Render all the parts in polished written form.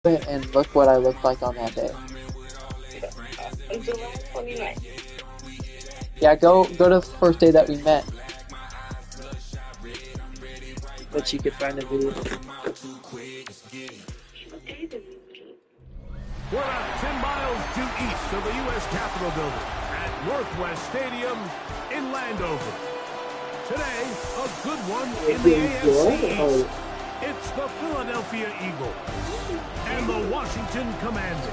And look what I looked like on that day. July 29th. Yeah, go to the first day that we met. But you could find a video. We're about 10 miles due east of the U.S. Capitol building at Northwest Stadium in Landover. Today, a good one in the AFC East. It's the Philadelphia Eagles and the Washington Commanders.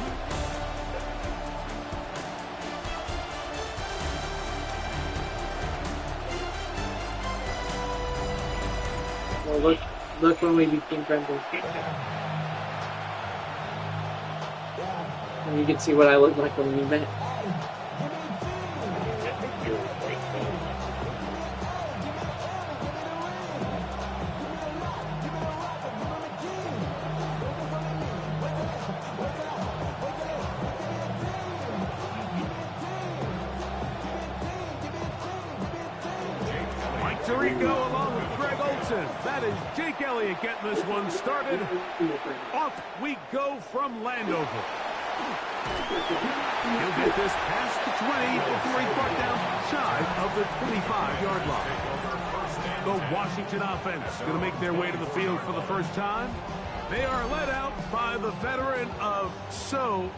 Well, look when we became friends. And you can see what I looked like when we met. Tirico along with Greg Olson. That is Jake Elliott getting this one started. Off we go from Landover. He'll get this past the 20 before he's brought down shy of the 25-yard line. The Washington offense going to make their way to the field for the first time. They are led out by the veteran of so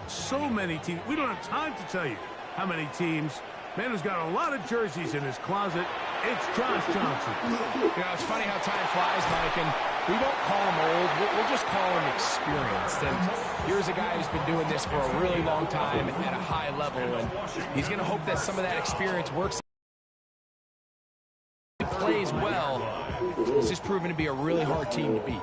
many teams. We don't have time to tell you how many teams. Man who's got a lot of jerseys in his closet. It's Josh Johnson. You know, it's funny how time flies, Mike, and we won't call him old. We'll just call him experienced. And here's a guy who's been doing this for a really long time at a high level, and he's going to hope that some of that experience works. He plays well. This is proven to be a really hard team to beat.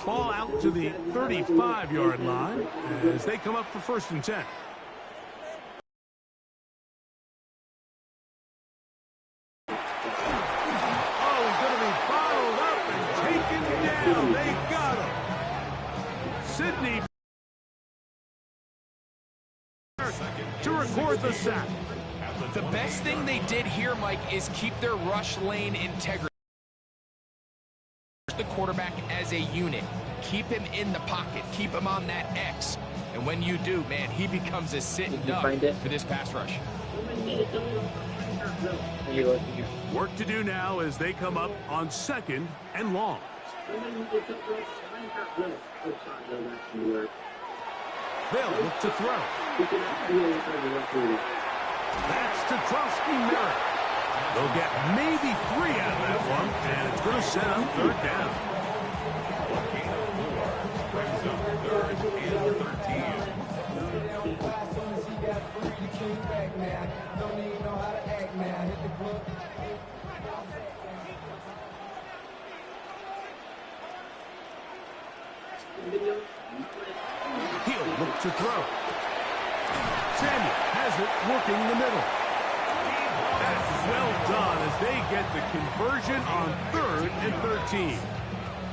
Ball out to the 35-yard line as they come up for 1st and 10. They got him. Sidney to record the sack. The best thing they did here, Mike, is keep their rush lane integrity. The quarterback as a unit. Keep him in the pocket. Keep him on that X. And when you do, man, he becomes a sitting duck for this pass rush. Work to do now as they come up on 2nd and long. They'll look to throw. That's to Trosky Merritt. They'll get maybe 3 out of that one, and it's going to set up 3rd down. He'll look to throw. Samuel has it working in the middle. That's well done as they get the conversion on 3rd and 13.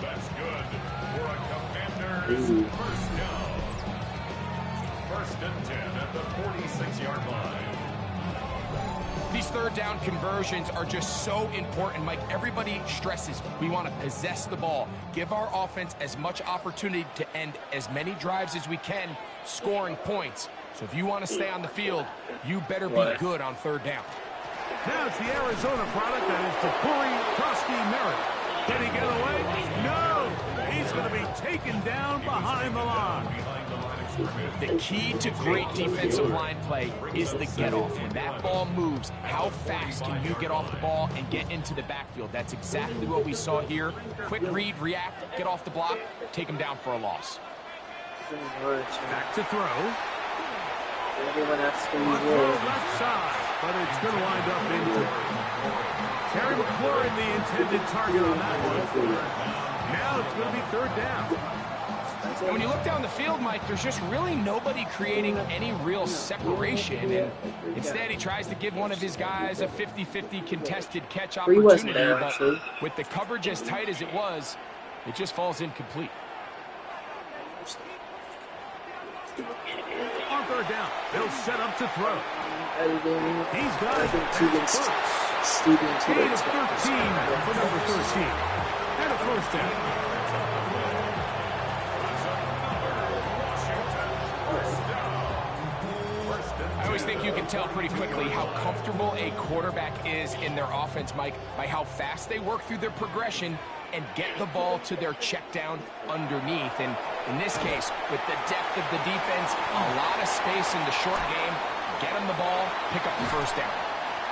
That's good for a Commanders first down. 1st and 10 at the 46-yard line. These 3rd down conversions are just so important, Mike. Everybody stresses we want to possess the ball, give our offense as much opportunity to end as many drives as we can, scoring points. So if you want to stay on the field, you better be good on 3rd down. Now it's the Arizona product that is Trosky Merritt. Can he get away? No! He's going to be taken down behind the line. The key to great defensive line play is the get-off. When that ball moves, how fast can you get off the ball and get into the backfield? That's exactly what we saw here. Quick read, react, get off the block, take him down for a loss. Back to throw. Everyone has to left side, but it's going to wind up incomplete. Terry McLaurin, the intended target on that one. Now it's going to be 3rd down. And when you look down the field, Mike, there's just really nobody creating any real separation. And instead, he tries to give one of his guys a 50-50 contested catch opportunity. But with the coverage as tight as it was, it just falls incomplete. On 3rd down, they'll set up to throw. He's got it. Stephen 8 of 13 for number 13. And a 1st down. think you can tell pretty quickly how comfortable a quarterback is in their offense, Mike, by how fast they work through their progression and get the ball to their check down underneath. And in this case, with the depth of the defense, a lot of space in the short game, get them the ball, pick up the first down.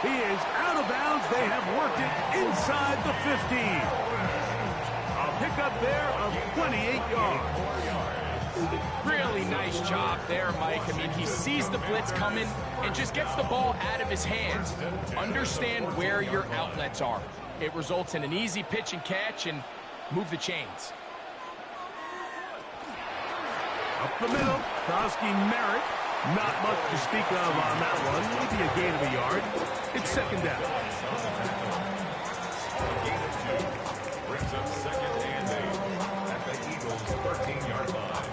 He is out of bounds. They have worked it inside the 15. A pickup there of 28 yards. Really nice job there, Mike. I mean, he sees the blitz coming and just gets the ball out of his hands. Understand where your outlets are. It results in an easy pitch and catch and move the chains. Up the middle, Krosky Merritt. Not much to speak of on that one. Maybe a gain of a yard. It's second down. Brings up second and 8 at the Eagles' 13-yard line.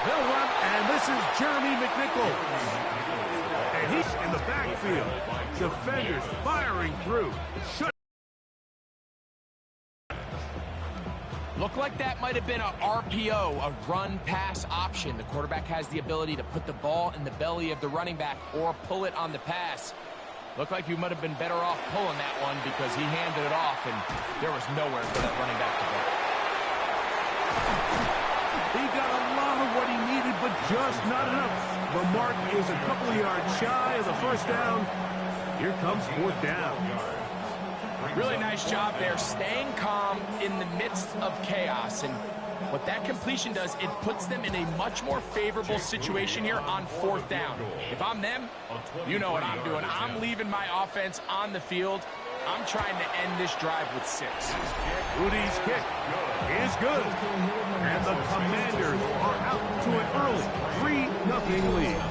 They'll run, and this is Jeremy McNichol. And he's in the backfield. Defenders firing through. Looked like that might have been a RPO, a run-pass option. The quarterback has the ability to put the ball in the belly of the running back or pull it on the pass. Looked like you might have been better off pulling that one because he handed it off, and there was nowhere for that running back to go. He got a lot of what he needed, but just not enough. The mark is a couple of yards shy of the first down. Here comes fourth down. Really nice job there, staying calm in the midst of chaos. And what that completion does, it puts them in a much more favorable situation here on fourth down. If I'm them, you know what I'm doing. I'm leaving my offense on the field. I'm trying to end this drive with 6. Rudy's kick is good. And the Commanders are out to an early 3-0 lead.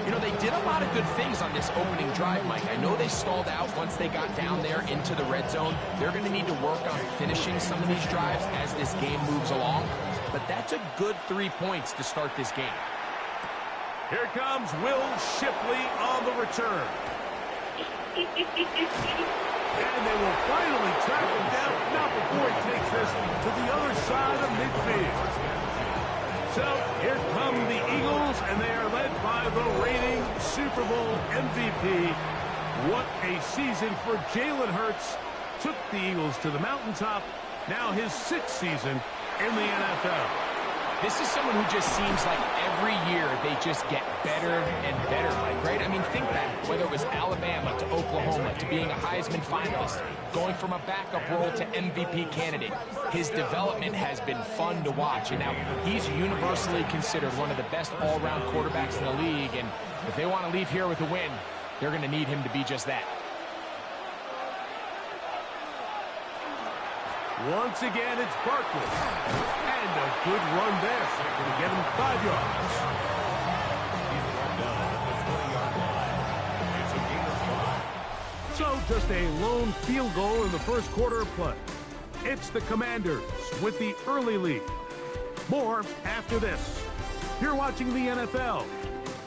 You know, they did a lot of good things on this opening drive, Mike. I know they stalled out once they got down there into the red zone. They're going to need to work on finishing some of these drives as this game moves along. But that's a good 3 points to start this game. Here comes Will Shipley on the return. And they will finally track him down, not before he takes this to the other side of midfield. So here come the Eagles, and they are led by the reigning Super Bowl MVP. What a season for Jalen Hurts. Took the Eagles to the mountaintop. Now his 6th season in the NFL. This is someone who just seems like every year they just get better and better, Mike, right? I mean, think back, whether it was Alabama to Oklahoma to being a Heisman finalist, going from a backup role to MVP candidate. His development has been fun to watch, and now he's universally considered one of the best all-around quarterbacks in the league, and if they want to leave here with a win, they're going to need him to be just that. Once again, it's Barkley. And a good run there. Going to get him 5 yards. He's brought down at the 20-yard line. It's a gain of 5. So just a lone field goal in the first quarter of play. It's the Commanders with the early lead. More after this. You're watching the NFL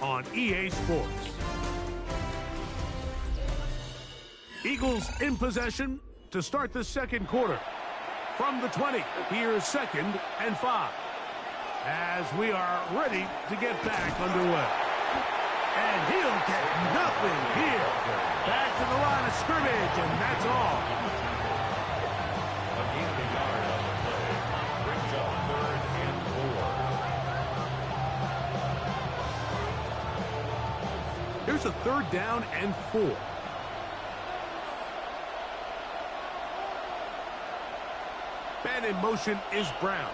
on EA Sports. Eagles in possession to start the second quarter. From the 20, here's 2nd and 5. As we are ready to get back underway. And he'll get nothing here. Back to the line of scrimmage, and that's all. A gain of a yard on the play. Brings up 3rd and 4. Here's a 3rd down and 4. Man in motion is Brown.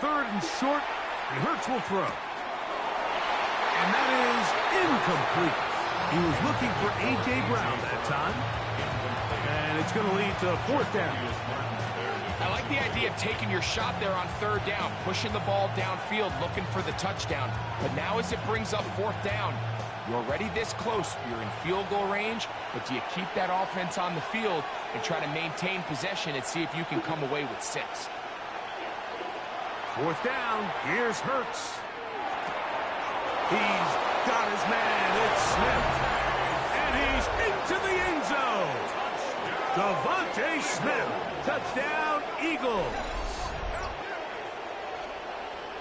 3rd and short, and Hurts will throw. And that is incomplete. He was looking for A.J. Brown that time. And it's going to lead to 4th down. I like the idea of taking your shot there on 3rd down, pushing the ball downfield, looking for the touchdown. But now as it brings up 4th down, you're already this close. You're in field goal range, but do you keep that offense on the field and try to maintain possession and see if you can come away with 6? 4th down. Here's Hurts. He's got his man. It's Smith. And he's into the end zone. Devontae Smith, touchdown, Eagles.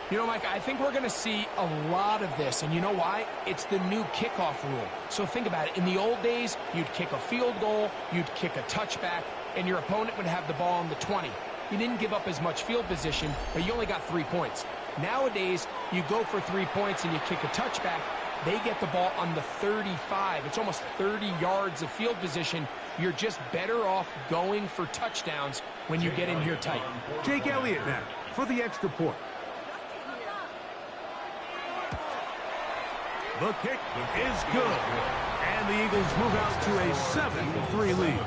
You know, Mike, I think we're going to see a lot of this, and you know why? It's the new kickoff rule. So think about it. In the old days, you'd kick a field goal, you'd kick a touchback, and your opponent would have the ball on the 20. You didn't give up as much field position, but you only got 3 points. Nowadays, you go for 3 points and you kick a touchback, they get the ball on the 35. It's almost 30 yards of field position. You're just better off going for touchdowns when you get in here tight. Jake Elliott now for the extra point. The kick is good. And the Eagles move out to a 7-3 lead.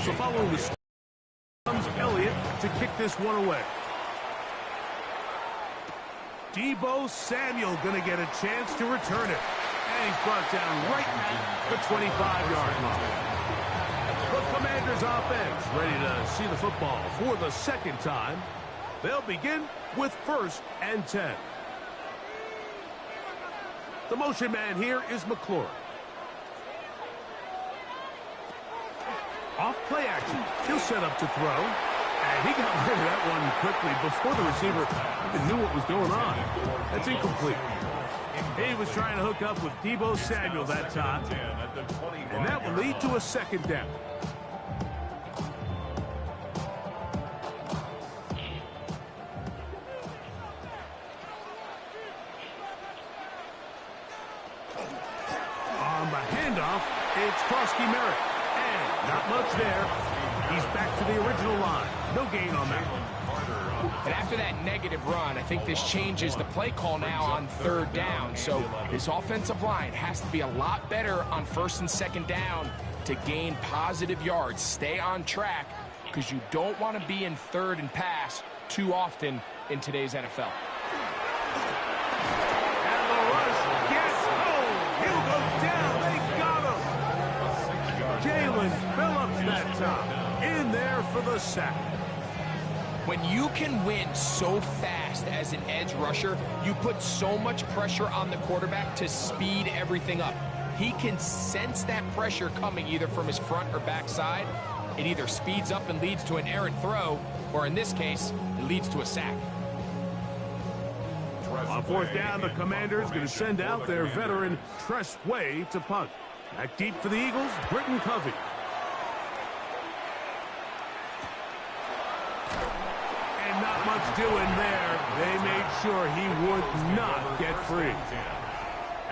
So following the comes Elliott to kick this one away. Deebo Samuel going to get a chance to return it. And he's brought down right at the 25-yard line. The Commanders offense ready to see the football for the second time. They'll begin with 1st and 10. The motion man here is McLaurin. Off play action. He'll set up to throw. And he got rid of that one quickly before the receiver even knew what was going on. That's incomplete. He was trying to hook up with Deebo Samuel that time. And that will lead to a 2nd down. On the handoff, it's Krosky Merritt. And not much there. He's back to the original line. No gain on that one. And after that negative run, I think this changes the play call now on 3rd down. So this offensive line has to be a lot better on 1st and 2nd down to gain positive yards. Stay on track because you don't want to be in 3rd and pass too often in today's NFL. And the rush gets home. He'll go down. They got him. Jalen Phillips that time in there for the sack. When you can win so fast as an edge rusher, you put so much pressure on the quarterback to speed everything up. He can sense that pressure coming either from his front or back side. It either speeds up and leads to an errant throw, or in this case, it leads to a sack. On 4th down, the Commanders going to send out their veteran Tress Way to punt. Back deep for the Eagles, Britton Covey. And not much doing there. They made sure he would not get free.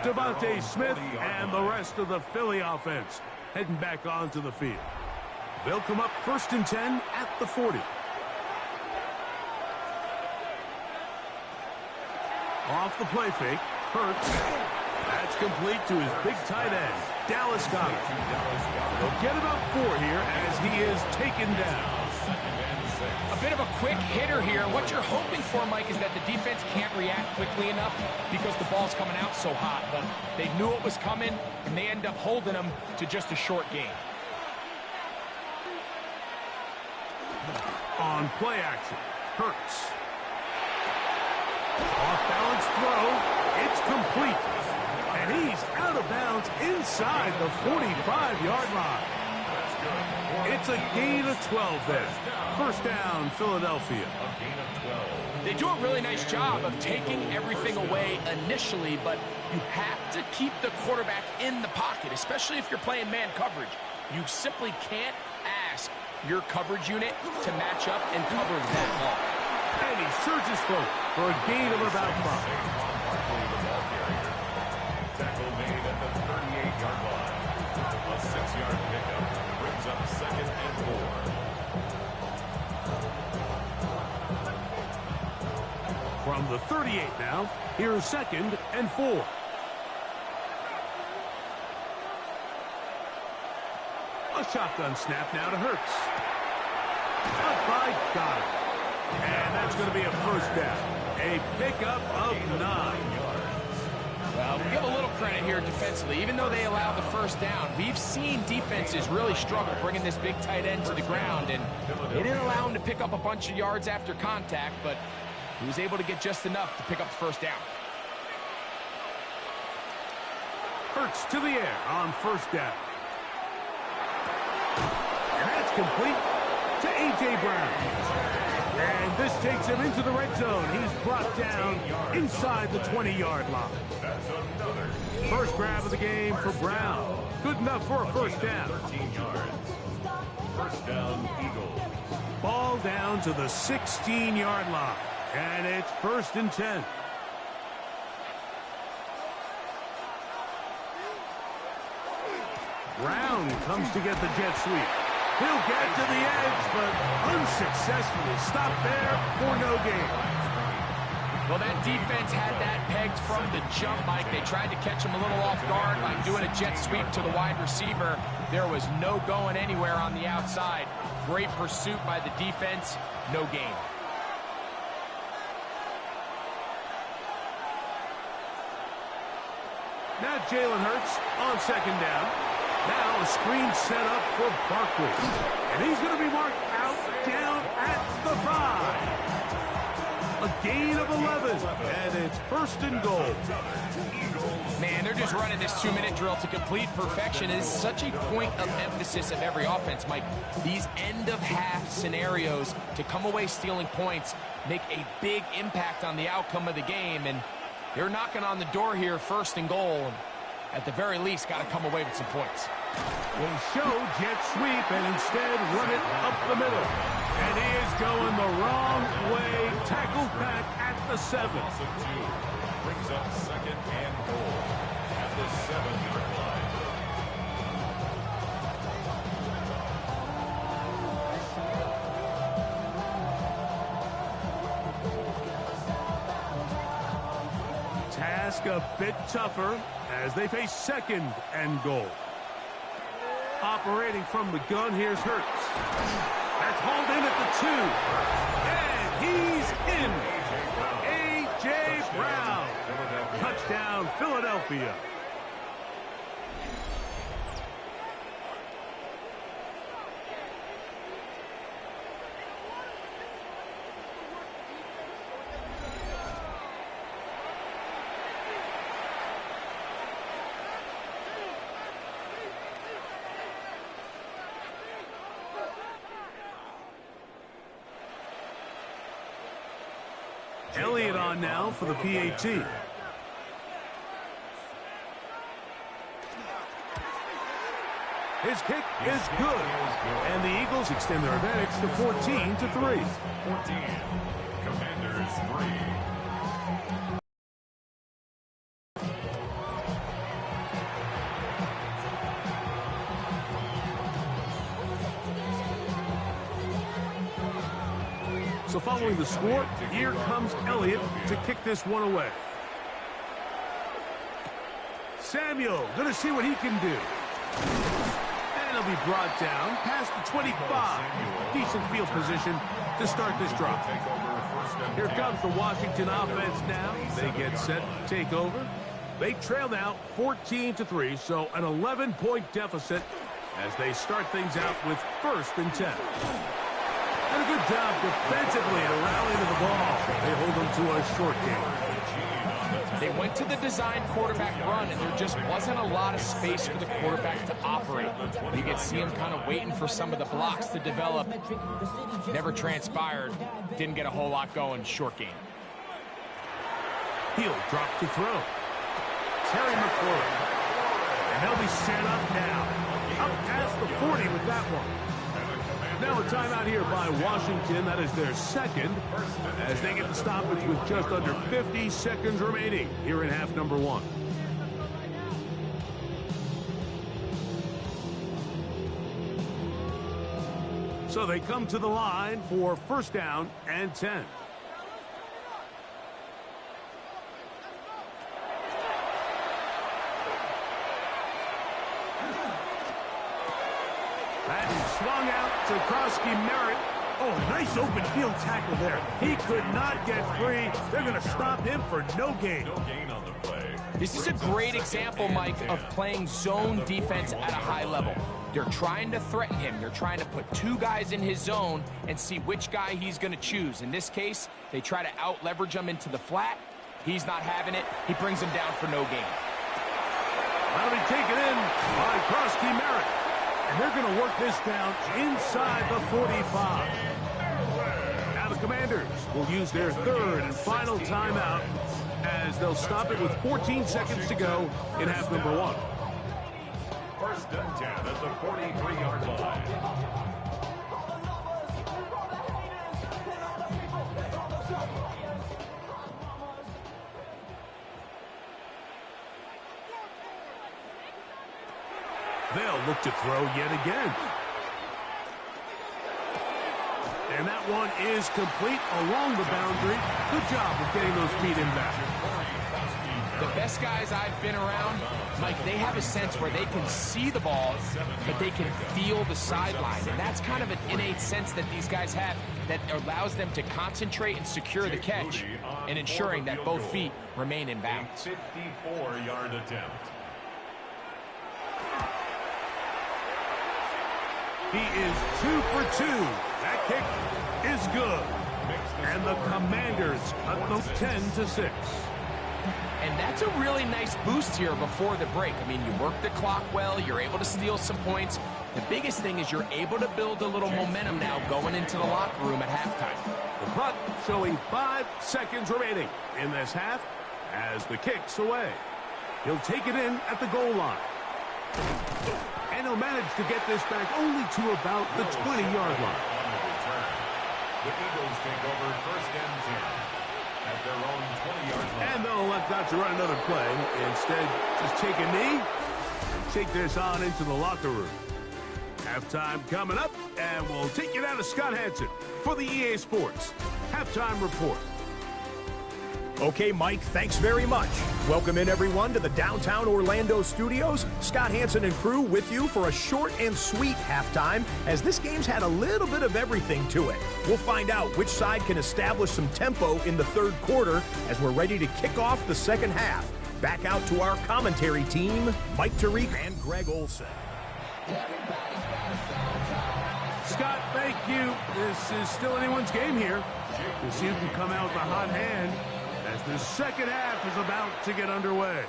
Devontae Smith and the rest of the Philly offense heading back onto the field. They'll come up 1st and 10 at the 40. Off the play fake, Hurts. That's complete to his big tight end, Dallas Goedert. They'll get about 4 here as he is taken down. A bit of a quick hitter here. What you're hoping for, Mike, is that the defense can't react quickly enough because the ball's coming out so hot. But they knew it was coming, and they end up holding them to just a short gain. On play action, Hurts. Off-balance throw. It's complete. And he's out of bounds inside the 45-yard line. It's a gain of 12 there. 1st down, Philadelphia. They do a really nice job of taking everything away initially, but you have to keep the quarterback in the pocket, especially if you're playing man coverage. You simply can't ask your coverage unit to match up and cover that ball. And he surges forward for a gain of about 5. Tackle made at the 38-yard line. A 6-yard pickup brings up 2nd and 4. From the 38 now, here's 2nd and 4. A shotgun snap now to Hurts. Up by Goddard. And that's going to be a 1st down. A pickup of 9. Well, we'll give a little credit here defensively. Even though they allowed the first down, we've seen defenses really struggle bringing this big tight end to the ground, and they didn't allow him to pick up a bunch of yards after contact, but he was able to get just enough to pick up the first down. Hurts to the air on first down. And that's complete to A.J. Brown. And this takes him into the red zone. He's brought down inside the 20-yard line. First grab of the game for Brown. Good enough for a first down. 13 yards. First down, Eagles. Ball down to the 16-yard line. And it's 1st and 10. Brown comes to get the jet sweep. He'll get to the edge, but unsuccessfully stopped there for no gain. Well, that defense had that pegged from the jump, Mike. They tried to catch him a little off guard by doing a jet sweep to the wide receiver. There was no going anywhere on the outside. Great pursuit by the defense, no gain. Now Jalen Hurts on second down. Now a screen set up for Barkley. And he's going to be marked out down at the 5. A gain of 11. And it's 1st and goal. Man, they're just running this 2-minute drill to complete perfection. It is such a point of emphasis of every offense, Mike. These end-of-half scenarios to come away stealing points make a big impact on the outcome of the game. And they're knocking on the door here, 1st and goal. At the very least, got to come away with some points. They show jet sweep and instead run it up the middle. And he is going the wrong way. Tackled back at the 7. Brings up 2nd and goal at the 7-yard line. Task a bit tougher as they face 2nd and goal. Operating from the gun, here's Hurts. That's hauled in at the 2. And he's in. A.J. Brown. Touchdown, Philadelphia. Elliott on now for the PAT. His kick is good. And the Eagles extend their advantage to 14-3. 14. Commanders 3. So following the score, here comes Elliott to kick this one away. Samuel going to see what he can do. And he'll be brought down past the 25. Decent field position to start this drive. Here comes the Washington offense now. They get set to take over. They trail now 14-3, so an 11-point deficit as they start things out with 1st and 10. And a good job defensively to rally to the ball. They hold them to a short game. They went to the design quarterback run, and there just wasn't a lot of space for the quarterback to operate. You could see him kind of waiting for some of the blocks to develop. Never transpired. Didn't get a whole lot going. Short game. He'll drop to throw. Terry McLaurin. And they'll be set up now. Up past the 40 with that one. Now a timeout here by Washington. That is their 2nd as they get the stoppage with just under 50 seconds remaining here in half number 1. So they come to the line for 1st down and 10. That swung out to Krosky Merritt, Oh, nice open field tackle there. He could not get free. They're going to stop him for no gain. No gain on the play. This is a great example, Mike, of playing zone defense at a high level. They're trying to threaten him. They're trying to put two guys in his zone and see which guy he's going to choose. In this case, they try to out-leverage him into the flat. He's not having it. He brings him down for no gain. That'll be taken in by Krosky Merritt. And they're going to work this down inside the 45. Now the Commanders will use their third and final timeout as they'll stop it with 14 seconds to go in half number one. First and 10 at the 43-yard line. They'll look to throw yet again. And that one is complete along the boundary. Good job of getting those feet in back. The best guys I've been around, Mike, they have a sense where they can see the ball, but they can feel the sideline. And that's kind of an innate sense that these guys have that allows them to concentrate and secure the catch and ensuring that both feet remain in bounds. 54-yard attempt. He is 2 for 2. That kick is good. And the Commanders cut them 10-6. And that's a really nice boost here before the break. I mean, you work the clock well. You're able to steal some points. The biggest thing is you're able to build a little momentum now going into the locker room at halftime. The clock showing 5 seconds remaining in this half as the kick's away. He'll take it in at the goal line. And he'll manage to get this back only to about the 20-yard line. The Eagles take over first and 10 at their own 20-yard line. And they'll elect not to run another play. Instead, just take a knee and take this on into the locker room. Halftime coming up, and we'll take you down to Scott Hansen for the EA Sports Halftime Report. Okay, Mike, thanks very much. Welcome in, everyone, to the downtown Orlando studios. Scott Hansen and crew with you for a short and sweet halftime, as this game's had a little bit of everything to it. We'll find out which side can establish some tempo in the third quarter as we're ready to kick off the second half. Back out to our commentary team, Mike Tariq and Greg Olson. Scott, thank you. This is still anyone's game here. We'll see who can come out with a hot hand as the second half is about to get underway.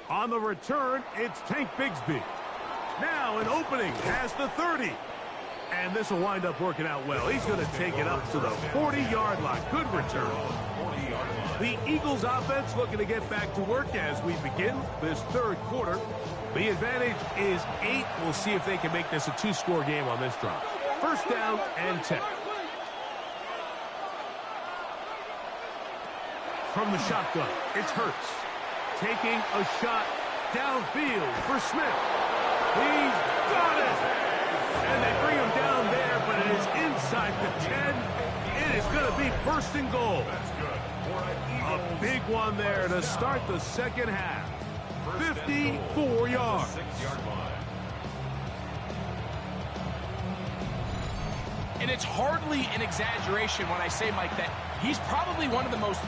On the return, it's Tank Bigsby. Now an opening past the 30. And this will wind up working out well. He's going to take it up to the 40-yard line. Good return. The Eagles offense looking to get back to work as we begin this third quarter. The advantage is 8. We'll see if they can make this a 2-score game on this drive. First down and 10. From the shotgun, it's Hurts. Taking a shot downfield for Smith. He's got it! And they bring him down there, but it is inside the 10. It is going to be first and goal. A big one there to start the second half. 54 yards. And it's hardly an exaggeration when I say, Mike, that he's probably one of the most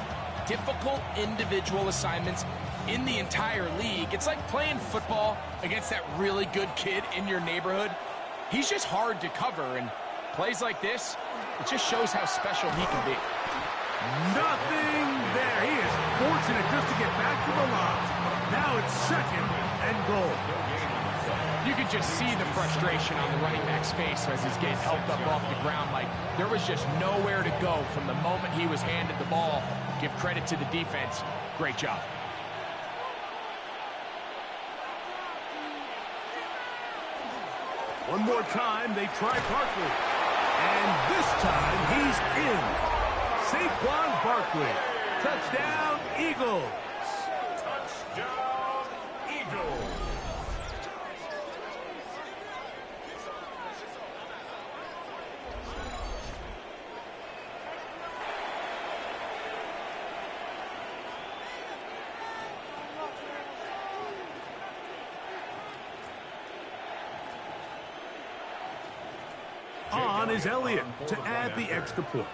difficult individual assignments in the entire league. It's like playing football against that really good kid in your neighborhood. He's just hard to cover, and plays like this, it just shows how special he can be. Nothing there. He is fortunate just to get back to the line. Now it's second and goal. You could just see the frustration on the running back's face as he's getting helped up off the ground. Like, there was just nowhere to go from the moment he was handed the ball. Give credit to the defense. Great job. One more time, they try Barkley. And this time, he's in. Saquon Barkley. Touchdown, Eagles. Touchdown, Eagles. On on is Elliott to add the extra point.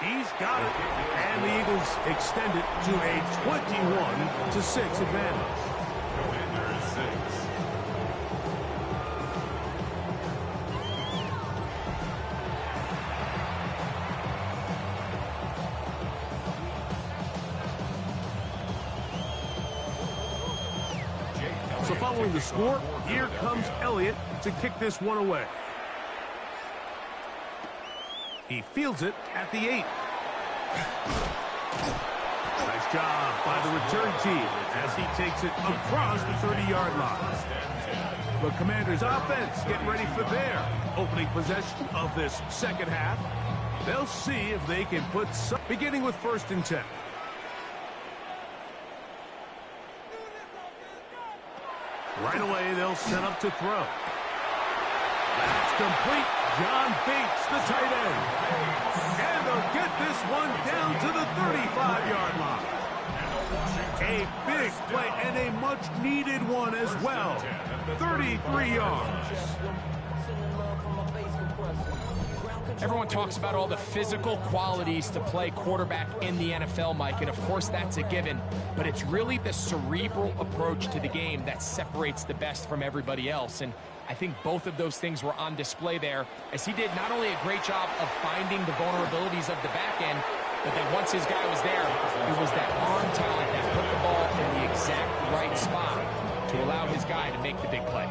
He's got it. And the Eagles extend it to a 21-6 advantage. Commanders 6. So following the score, here comes Elliott to kick this one away. He fields it at the 8. Nice job by the return team as he takes it across the 30-yard line. The Commanders' offense getting ready for their opening possession of this second half. They'll see if they can put some, beginning with 1st and 10. Right away, they'll set up to throw. That's complete. John Bates, the tight end. And they'll get this one down to the 35-yard line. A big play and a much-needed one as well. 33 yards. Everyone talks about all the physical qualities to play quarterback in the NFL, Mike, and of course that's a given, but it's really the cerebral approach to the game that separates the best from everybody else, and I think both of those things were on display there, as he did not only a great job of finding the vulnerabilities of the back end, but then once his guy was there, it was that arm talent that put the ball in the exact right spot to allow his guy to make the big play.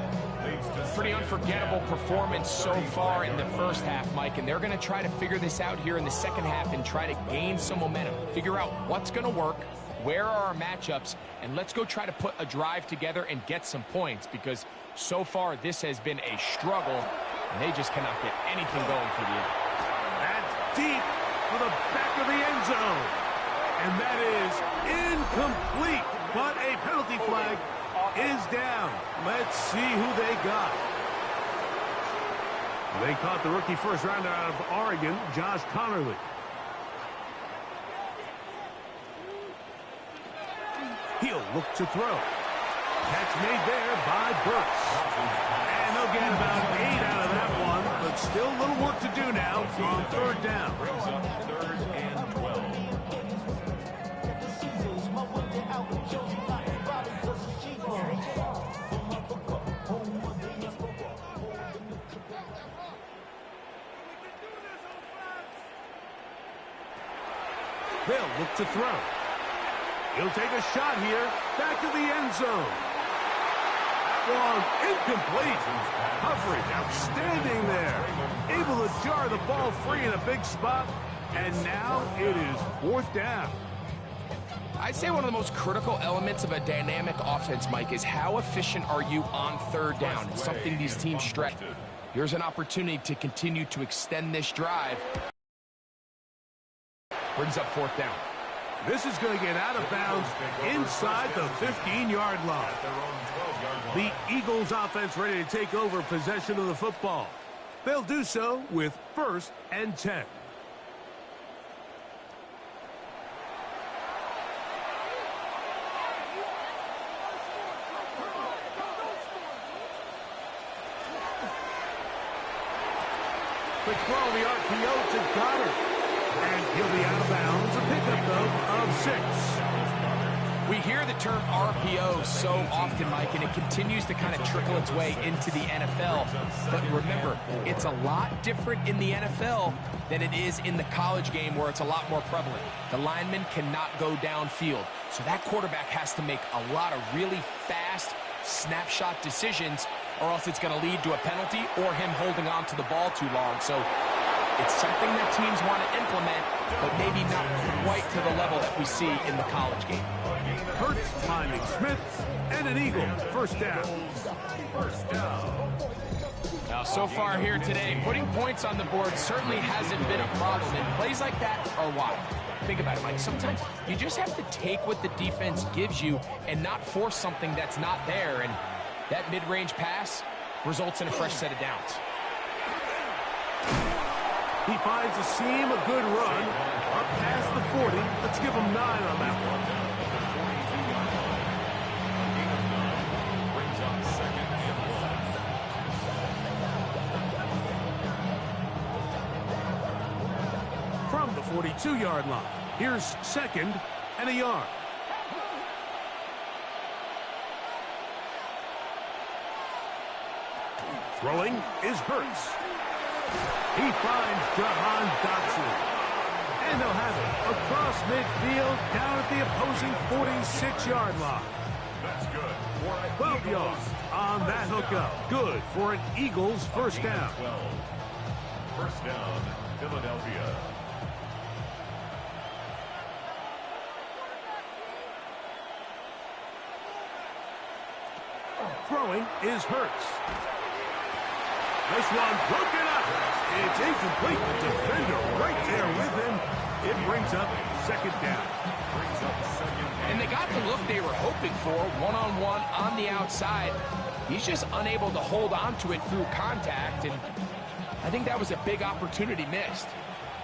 Pretty unforgettable performance so far in the first half, Mike, and they're going to try to figure this out here in the second half and try to gain some momentum, figure out what's going to work, where are our matchups, and let's go try to put a drive together and get some points, because so far this has been a struggle, and they just cannot get anything going for the end. That's deep for the back of the end zone. And that is incomplete, but a penalty flag is down. Let's see who they got. They caught the rookie first rounder out of Oregon, Josh Connerly. He'll look to throw. Catch made there by Burks. And they'll get about 8 out of that one, but still a little work to do now on 3rd down. Brings up 3rd and 12. They'll look to throw. He'll take a shot here. Back to the end zone. That one incomplete. Coverage outstanding there. Able to jar the ball free in a big spot. And now it is 4th down. I'd say one of the most critical elements of a dynamic offense, Mike, is how efficient are you on 3rd down? It's something these teams stress. Here's an opportunity to continue to extend this drive. Brings up 4th down. This is going to get out of bounds inside the 15-yard line. The Eagles offense ready to take over possession of the football. They'll do so with 1st and 10. Quick throw, the RPO to Goddard. And he'll be out of bounds. A pickup, though, of 6. We hear the term RPO so often, Mike, and it continues to kind of trickle its way into the NFL. But remember, it's a lot different in the NFL than it is in the college game, where it's a lot more prevalent. The lineman cannot go downfield. So that quarterback has to make a lot of really fast snapshot decisions, or else it's going to lead to a penalty or him holding on to the ball too long. So it's something that teams want to implement, but maybe not quite to the level that we see in the college game. Hurts finding Smith, and an Eagle. 1st down. Now, so far here today, putting points on the board certainly hasn't been a problem, and plays like that are why. Think about it, Mike. Sometimes you just have to take what the defense gives you and not force something that's not there, and that mid-range pass results in a fresh set of downs. He finds a seam, a good run, up past the 40. Let's give him 9 on that one. Brings up 2nd and 42-yard line. Here's 2nd and a yard. Throwing is Hurts. He finds Jahan Dotson. And they'll have it across midfield down at the opposing 46-yard line. That's good. 12 yards on that hookup. Good for an Eagles first down. 12. First down, Philadelphia. Throwing is Hurts. This one broken up. It's incomplete. The defender right there with him. It brings up 2nd down. And they got the look they were hoping for, one-on-one on the outside. He's just unable to hold on to it through contact, and I think that was a big opportunity missed.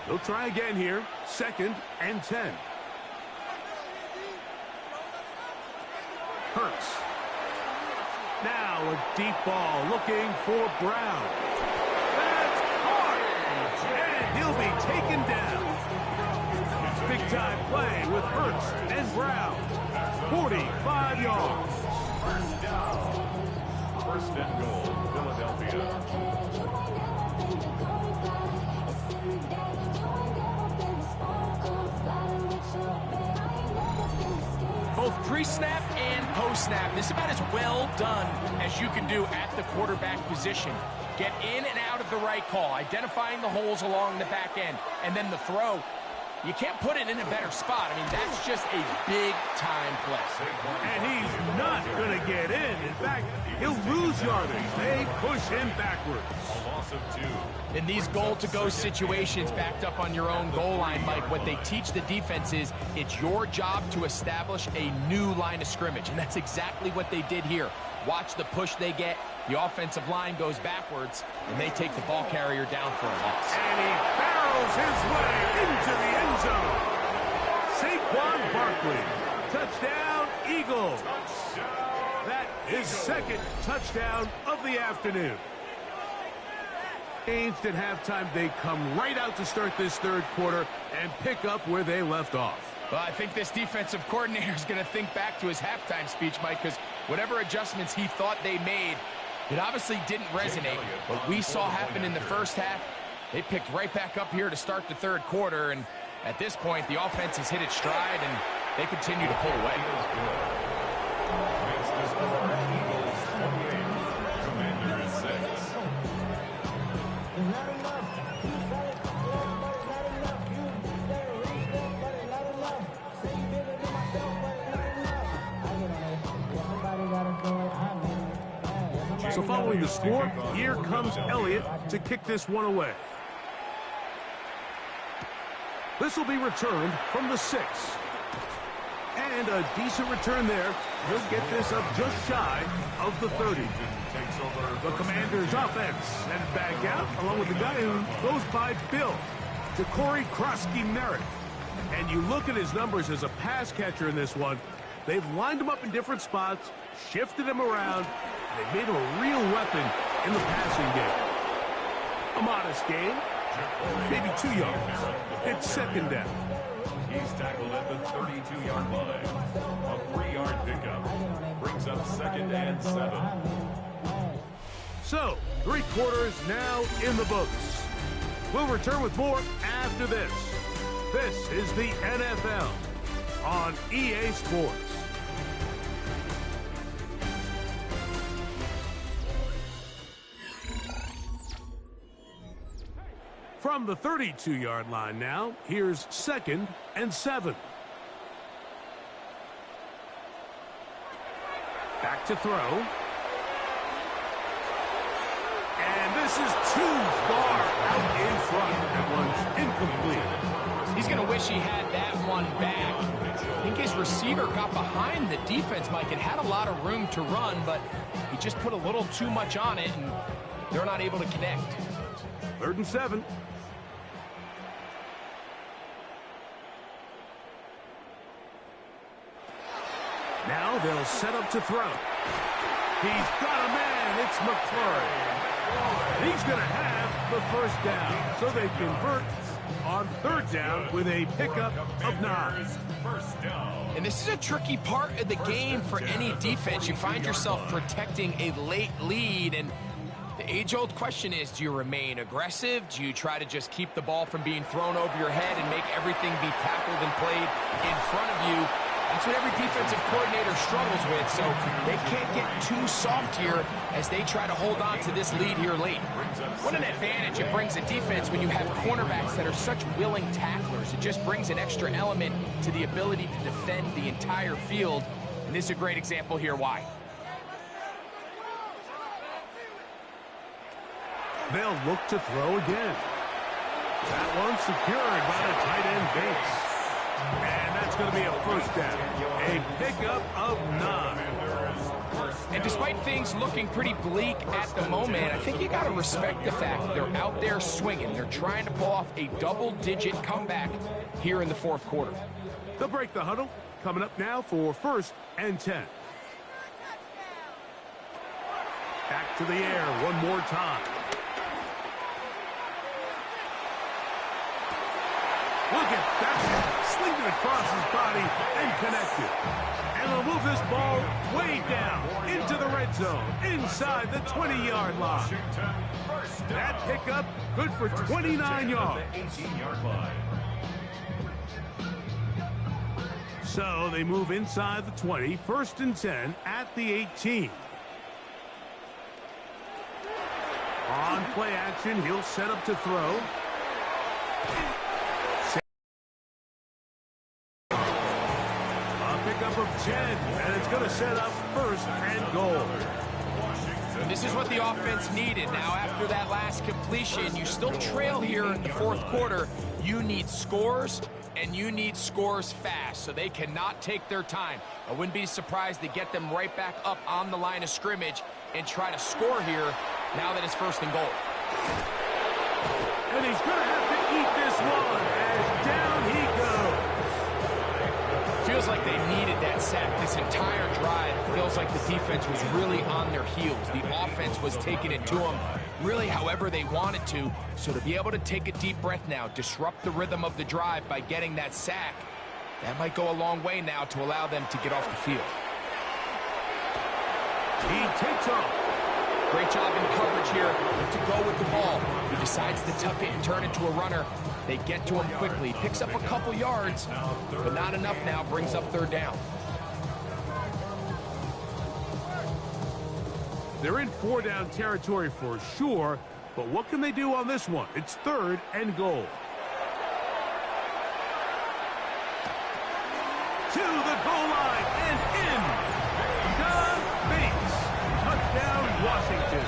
They'll try again here. 2nd and 10. Hurts. Now a deep ball looking for Brown. That's hard. And he'll be taken down. Big time play with Hurts and Brown. 45 yards. First down. First and goal, Philadelphia. Both pre-snap and post-snap, this is about as well done as you can do at the quarterback position. Get in and out of the right call, identifying the holes along the back end, and then the throw. You can't put it in a better spot. I mean, that's just a big-time play. And he's not going to get in. In fact, he'll lose yardage. They push him backwards. A loss of 2. In these goal-to-go situations backed up on your own goal line, Mike, what they teach the defense is it's your job to establish a new line of scrimmage, and that's exactly what they did here. Watch the push they get. The offensive line goes backwards, and they take the ball carrier down for a loss. And he barrels his way into the end zone. Saquon Barkley. Touchdown, Eagles. That is 2nd touchdown of the afternoon. Changed at halftime. They come right out to start this 3rd quarter and pick up where they left off. Well, I think this defensive coordinator is going to think back to his halftime speech, Mike, because whatever adjustments he thought they made, it obviously didn't resonate. What we saw happen in the first half, they picked right back up here to start the 3rd quarter, and at this point, the offense has hit its stride, and they continue to pull away. Makes the score Eagles 28, Commanders 6. So following the score, here comes Elliott to kick this one away. This will be returned from the 6. And a decent return there. He'll get this up just shy of the 30. The Commanders' offense and back out, along with the guy who goes by Bill, Corey Krosky-Merritt. And you look at his numbers as a pass catcher in this one. They've lined him up in different spots, shifted him around. They made him a real weapon in the passing game. A modest gain, maybe 2 yards. It's 2nd down. He's tackled at the 32-yard line. A 3-yard pickup brings up 2nd and 7. So, 3 quarters now in the books. We'll return with more after this. This is the NFL on EA Sports. From the 32-yard line now, here's 2nd and 7. Back to throw. And this is too far out in front. That one's incomplete. He's going to wish he had that one back. I think his receiver got behind the defense, Mike, and had a lot of room to run, but he just put a little too much on it, and they're not able to connect. 3rd and 7. Now they'll set up to throw. He's got a man. It's McClurry. He's going to have the first down. So they convert on third down with a pickup of 9. First down. And this is a tricky part of the game for any defense. You find yourself protecting a late lead, and the age-old question is, do you remain aggressive? Do you try to just keep the ball from being thrown over your head and make everything be tackled and played in front of you? That's what every defensive coordinator struggles with, so they can't get too soft here as they try to hold on to this lead here late. What an advantage it brings a defense when you have cornerbacks that are such willing tacklers. It just brings an extra element to the ability to defend the entire field, and this is a great example here why. They'll look to throw again. That one secured by the tight end Bates. And that's going to be a first down. A pickup of 9. And despite things looking pretty bleak at the moment, I think you got to respect the fact they're out there swinging. They're trying to pull off a double-digit comeback here in the fourth quarter. They'll break the huddle. Coming up now for 1st and 10. Back to the air one more time. Look at that. Slinging it across his body and connected. And they'll move this ball way down into the red zone, inside the 20-yard line. That pickup good for 29 yards. 18-yard line. So they move inside the 20, 1st and 10 at the 18. On play action, he'll set up to throw. Of 10, and it's going to set up 1st and goal. And this is what the offense needed. Now, after that last completion, you still trail here in the fourth quarter. You need scores, and you need scores fast, so they cannot take their time. I wouldn't be surprised to get them right back up on the line of scrimmage and try to score here now that it's 1st and goal. And he's going to have to eat this one as down he goes. Feels like they needed that sack this entire drive. Feels like the defense was really on their heels. The offense was taking it to them really however they wanted to. So to be able to take a deep breath now, disrupt the rhythm of the drive by getting that sack, that might go a long way now to allow them to get off the field. He takes off. Great job in coverage here to go with the ball. He decides to tuck it and turn it to a runner. They get to him quickly. Picks up a couple yards, but not enough now. Brings up 3rd down. They're in 4-down territory for sure, but what can they do on this one? It's 3rd and goal. To the goal line and in. John Bates. Touchdown, Washington.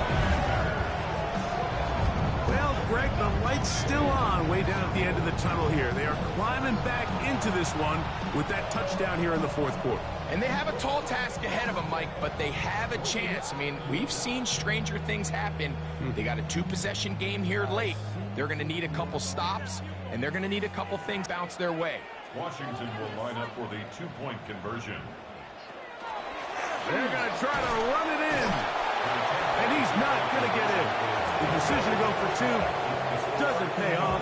Well, Greg, the light's still on way down at the end of the tunnel here. They are climbing back into this one with that touchdown here in the fourth quarter. And they have a tall task ahead of them, Mike, but they have a chance. I mean, we've seen stranger things happen. They got a 2-possession game here late. They're going to need a couple stops, and they're going to need a couple things bounce their way. Washington will line up for the 2-point conversion. They're going to try to run it in. And he's not going to get in. The decision to go for 2 doesn't pay off.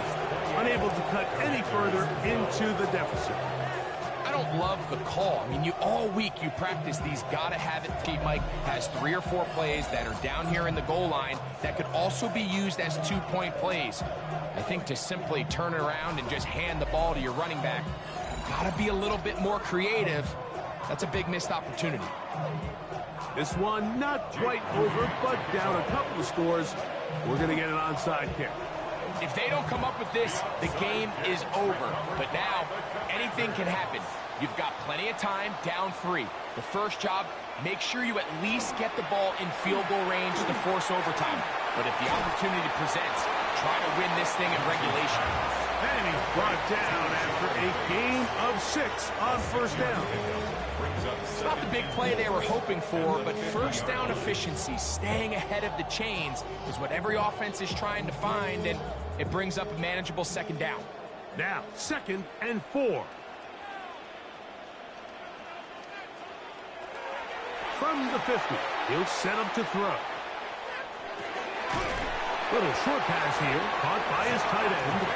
Unable to cut any further into the deficit. I don't love the call. I mean, all week you practice these gotta-have-it. Mike has 3 or 4 plays that are down here in the goal line that could also be used as 2-point plays. I think to simply turn it around and just hand the ball to your running back, gotta be a little bit more creative. That's a big missed opportunity. This one not quite over, but down a couple of scores. We're going to get an onside kick. If they don't come up with this, the game is over. But now, anything can happen. You've got plenty of time, down 3. The first job, make sure you at least get the ball in field goal range to force overtime. But if the opportunity presents, try to win this thing in regulation. And he's brought down after a gain of 6 on 1st down. It's not the big play they were hoping for, but 1st down efficiency, staying ahead of the chains, is what every offense is trying to find, and it brings up a manageable 2nd down. Now, 2nd and 4. From the 50, he'll set up to throw. Little short pass here, caught by his tight end.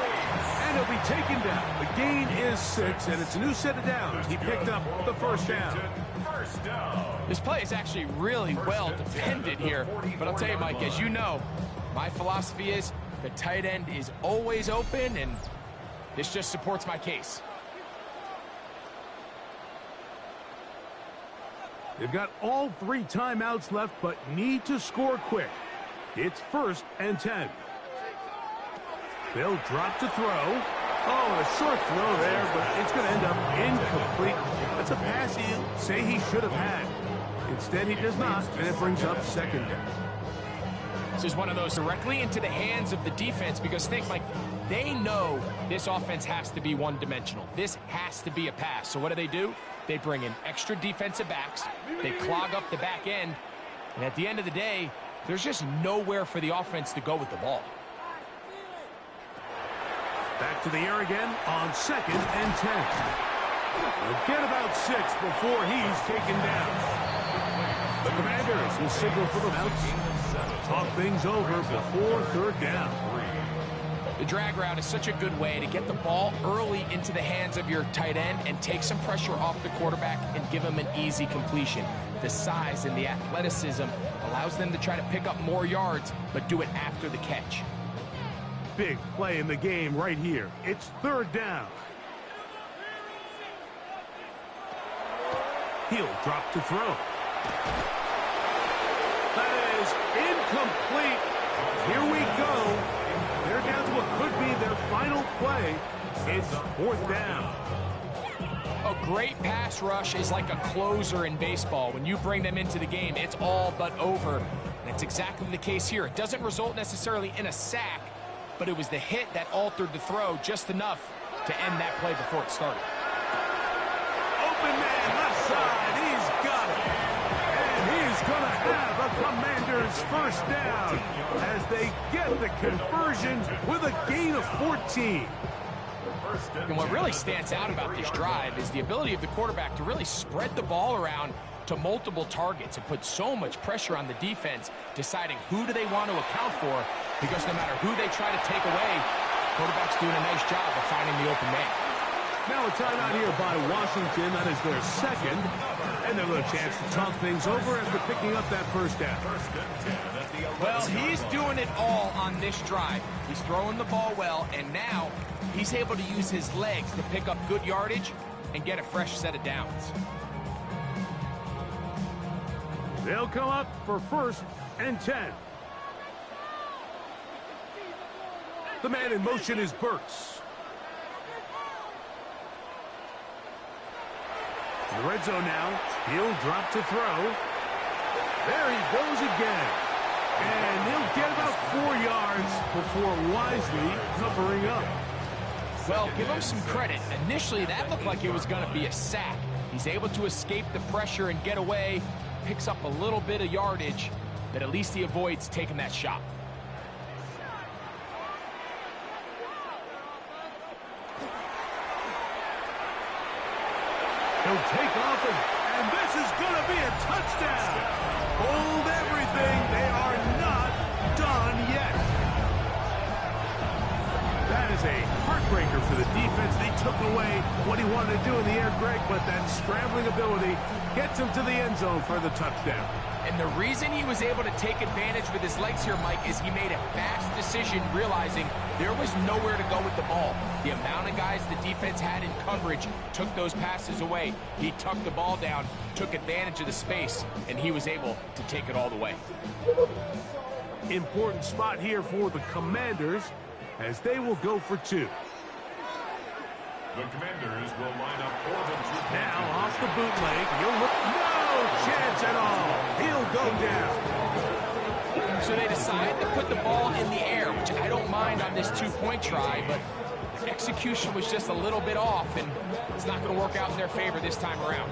And he'll be taken down. The gain is 6, and it's a new set of downs. He picked up the first down. First down. This play is actually really well defended here. But I'll tell you, Mike, as you know, my philosophy is the tight end is always open, and this just supports my case. They've got all 3 timeouts left, but need to score quick. It's 1st and 10. They'll drop to throw. Oh, a short throw there, but it's going to end up incomplete. That's a pass he'll say he should have had. Instead, he does not, and it brings up 2nd down. This is one of those directly into the hands of the defense because think, Mike, they know this offense has to be one-dimensional. This has to be a pass. So what do? They bring in extra defensive backs. They clog up the back end. And at the end of the day, there's just nowhere for the offense to go with the ball. Back to the air again on 2nd and 10. We'll get about 6 before he's taken down. The Commanders will signal for the outs. Talk things over before 3rd down. The drag route is such a good way to get the ball early into the hands of your tight end and take some pressure off the quarterback and give him an easy completion. The size and the athleticism allows them to try to pick up more yards, but do it after the catch. Big play in the game right here. It's 3rd down. He'll drop to throw. That is incomplete. Here we go. They're down to what could be their final play. It's 4th down. A great pass rush is like a closer in baseball. When you bring them into the game, it's all but over. And it's exactly the case here. It doesn't result necessarily in a sack, but it was the hit that altered the throw just enough to end that play before it started. Open man, left side. He's got it. And he's going to have a Commander's 1st down as they get the conversion with a gain of 14. And what really stands out about this drive is the ability of the quarterback to really spread the ball around to multiple targets and put so much pressure on the defense, deciding who do they want to account for, because no matter who they try to take away, quarterback's doing a nice job of finding the open man. Now a timeout here by Washington. That is their 2nd. And they'll have a chance to talk things over after picking up that 1st down. Well, he's doing it all on this drive. He's throwing the ball well, and now he's able to use his legs to pick up good yardage and get a fresh set of downs. They'll come up for 1st and 10. The man in motion is Burks. In the red zone now. He'll drop to throw. There he goes again. And he'll get about 4 yards before wisely covering up. Well, give him some credit. Initially, that looked like it was going to be a sack. He's able to escape the pressure and get away, picks up a little bit of yardage, but at least he avoids taking that shot. He'll take off, and this is going to be a touchdown. Hold everything. They are not done yet. That is a heartbreaker for the defense. They took away what he wanted to do in the air, Greg, but that scrambling ability gets him to the end zone for the touchdown. And the reason he was able to take advantage with his legs here, Mike, is he made a fast decision realizing there was nowhere to go with the ball. The amount of guys the defense had in coverage took those passes away. He tucked the ball down, took advantage of the space, and he was able to take it all the way. Important spot here for the Commanders as they will go for 2. The Commanders will line up for the 2. Now off the bootleg, he'll look. No chance at all. He'll go down. So they decide to put the ball in the air, which I don't mind on this 2-point try, but the execution was just a little bit off, and it's not going to work out in their favor this time around.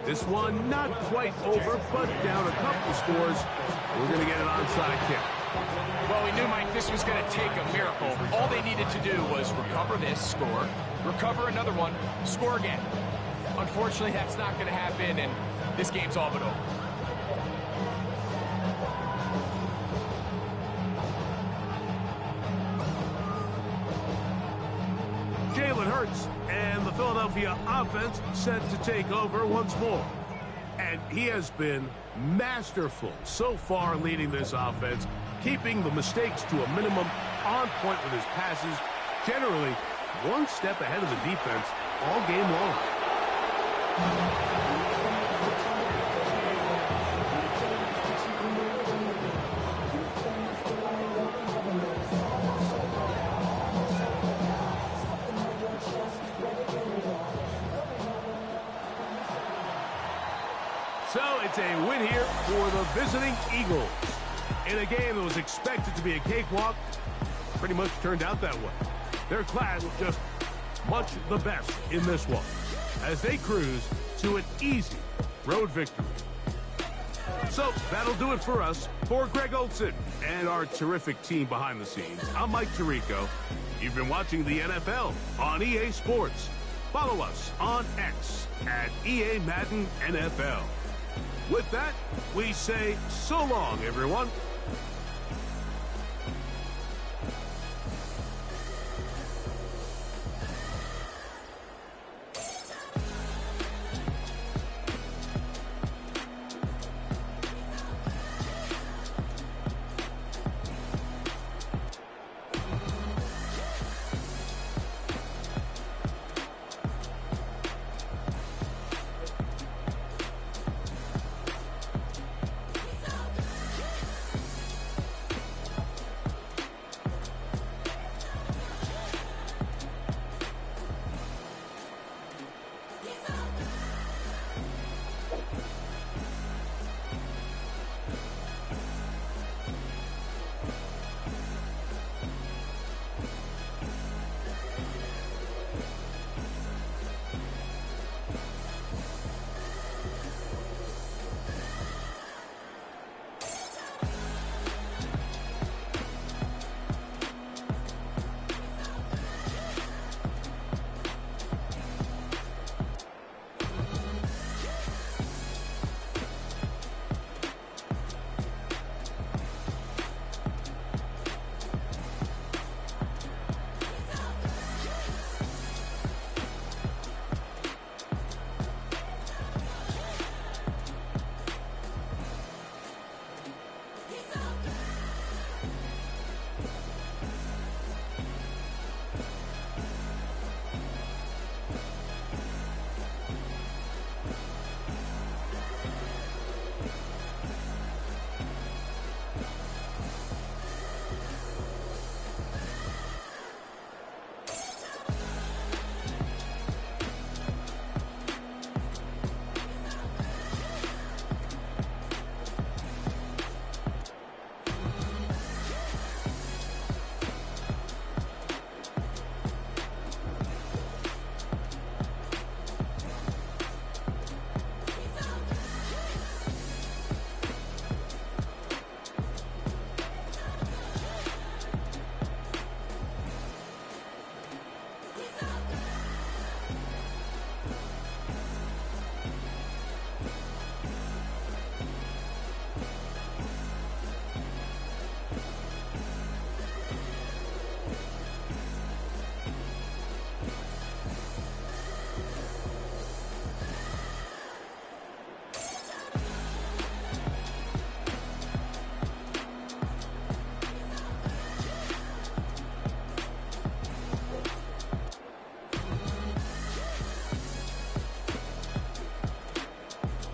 This one not quite over, but down a couple scores. We're going to get an onside kick. Well, we knew, Mike, this was going to take a miracle. All they needed to do was recover this, score, recover another one, score again. Unfortunately, that's not going to happen, and this game's all but over. Philadelphia offense set to take over once more. And he has been masterful so far leading this offense, keeping the mistakes to a minimum, on point with his passes, generally one step ahead of the defense all game long. So it's a win here for the visiting Eagles. In a game that was expected to be a cakewalk, pretty much turned out that way. Their class just much the best in this one, as they cruise to an easy road victory. So that'll do it for us. For Greg Olson and our terrific team behind the scenes, I'm Mike Tirico. You've been watching the NFL on EA Sports. Follow us on X at EA Maden NFL. With that, we say so long, everyone.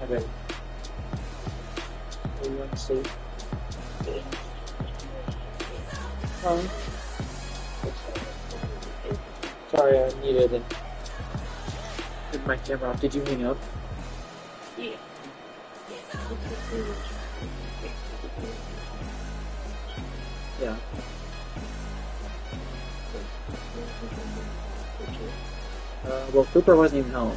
Okay. Let's see. Sorry, I needed to put my camera off. Did you hang up? Yeah. Yeah. Well, Cooper wasn't even home.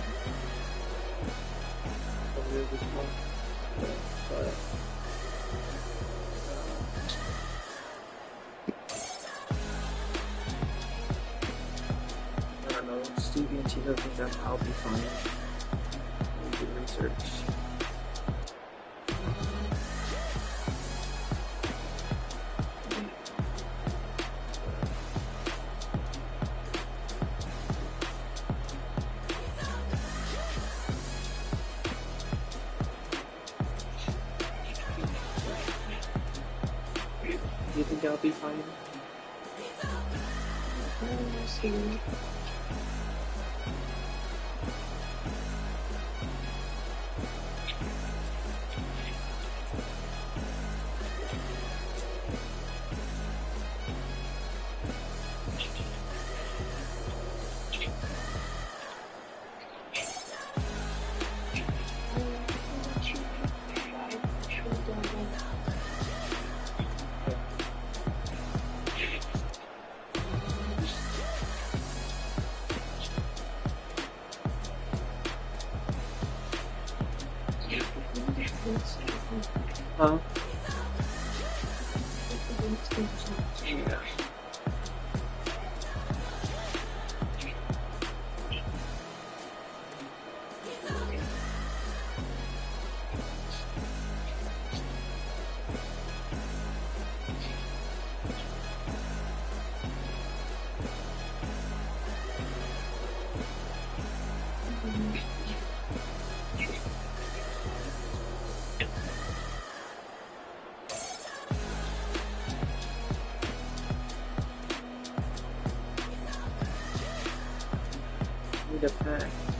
I don't know. Stevie and Tito think that I'll be fine. We do research. think I'll be fine. Let's see. Huh? Yeah. Need a pack.